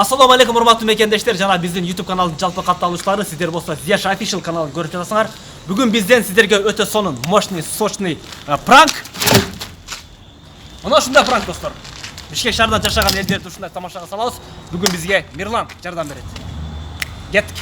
Assalamu alaikum урматтуу мекендештер, жана биздин YouTube каналдын жалпы катталуучулары, сиздер болсо Зияш Official каналын көрүп жатасыңар. Бүгүн бизден сиздерге өтө сонун, мощный, сочный пранк. Мына ушундай пранк достор. Бишкек шаарынан жашаган элдерди ушундай тамашага салабыз. Бүгүн бизге Мирлан жардам берет. Кеттик.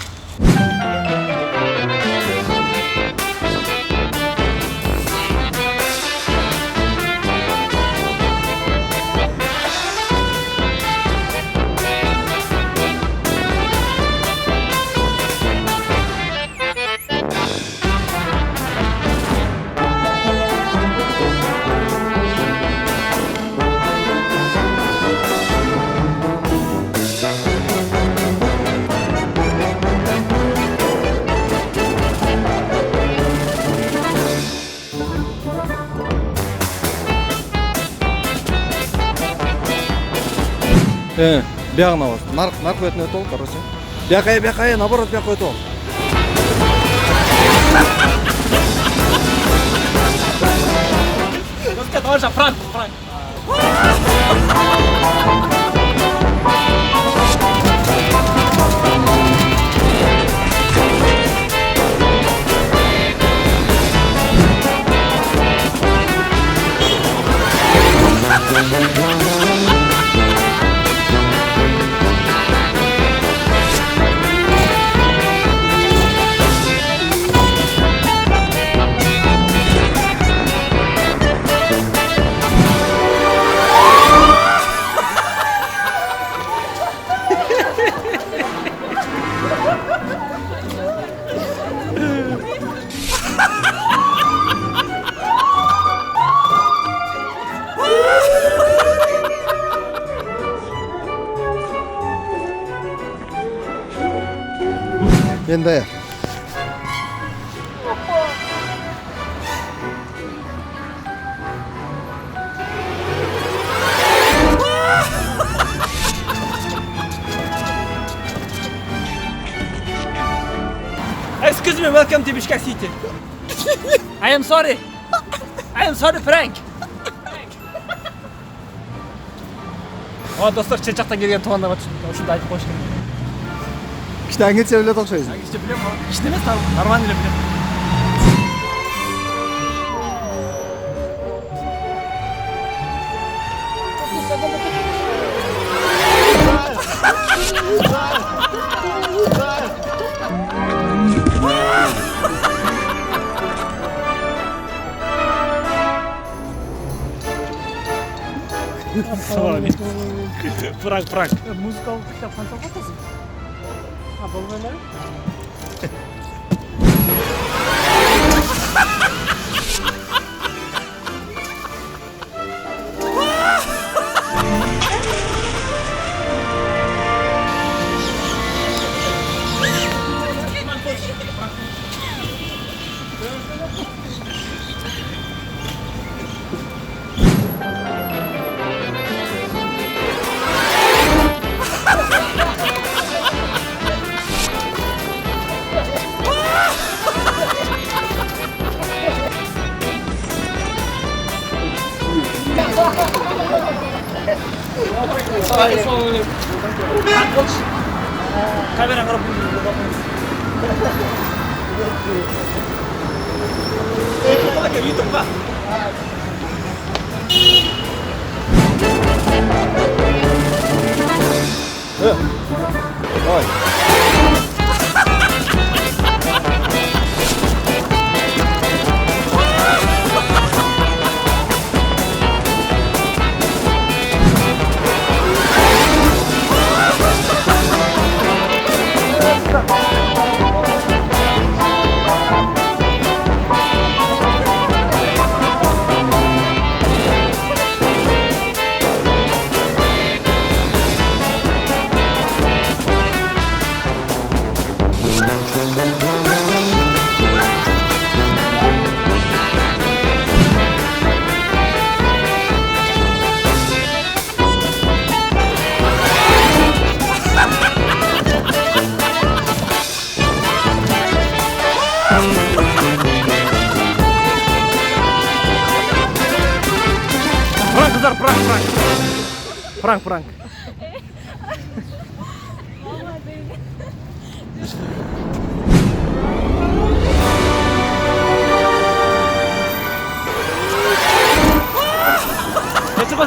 Бягна вас. Нарк вет не тол, короче. Бякая, наоборот, бякая тол. Давай же пранк. Енді Excuse me, welcome to Bishkek City. I am sorry, prank. Достор, чет жактан келген туугандар бар. Ушундай айтып коюш керек. кішті әңгет сөйлет оқшайсың. Иште билем, иште эмес, нормально эле билем. Пранк. Музыкалык китапхан тапатасың. Бұл эле. Камера қарап YouTube'ға. Давай. Пранк.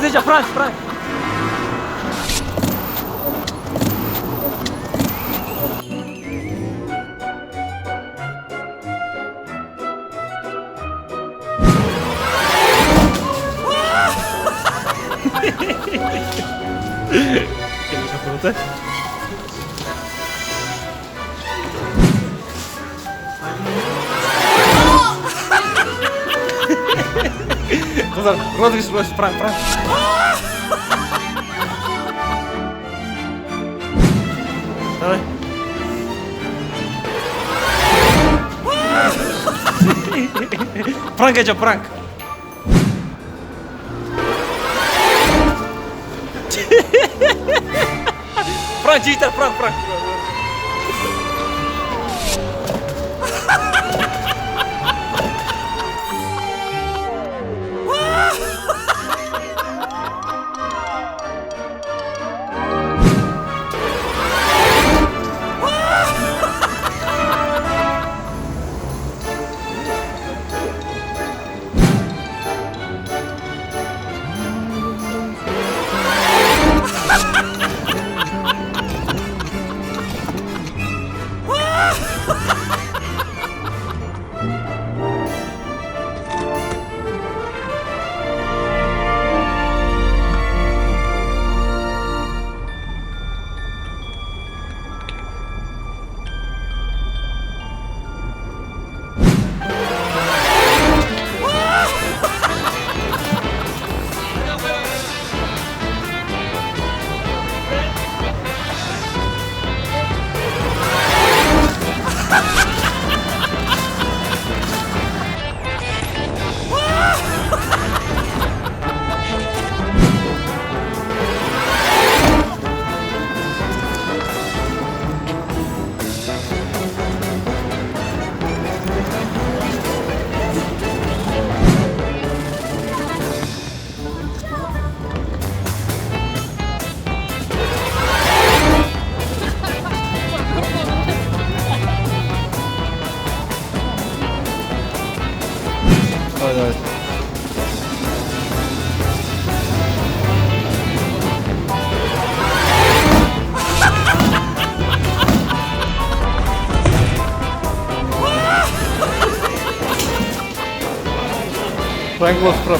Zece, Frank. Kızlar, розыгрыш, Frank. Давай. Frank Ece, Frank. Frank cheater, Frank. Hadi.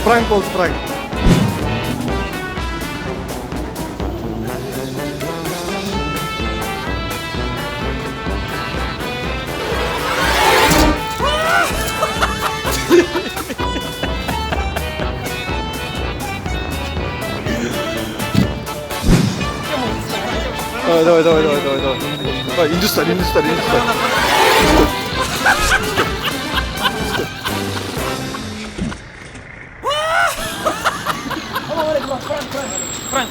Frank oldu. Давай. Давай, Индустар. Frank.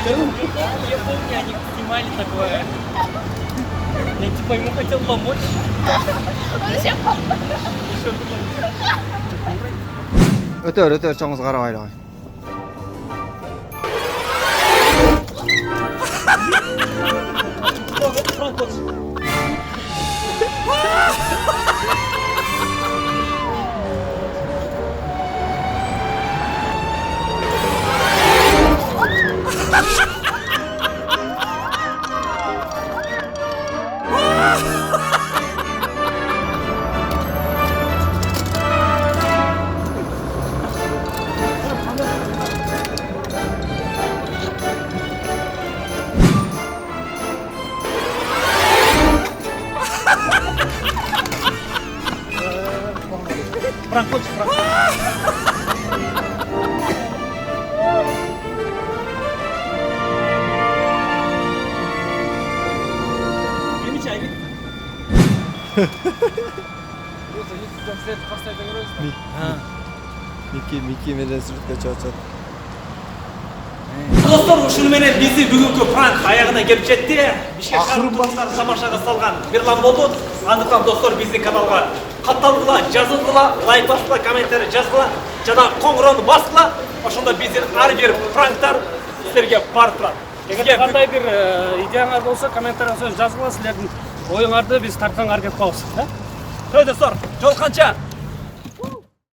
Я помню, они снимали такое. Я типа ему хотел помочь. Өтөр, чоңуз карабай эле. Мики менен сүрөткө чыгачат. Достор, ушуну менен биздин бүгүнкү пранк аягына келип жетти. Бишкек шаарынын тургундары тамашага салган Мирлан болду. Андыктан достор биздин каналга катталгыла, жазылгыла, лайк баскыла, комментарий жазгыла жана коңгуроону баскыла. Ошондо биздин ар бир пранктар силерге барып турат. Эгер кандай бир идеяңар болсо комментарийга жазгыла, силердин оюңарды биз тартканга аракет кылабыз. Достор, жолукканча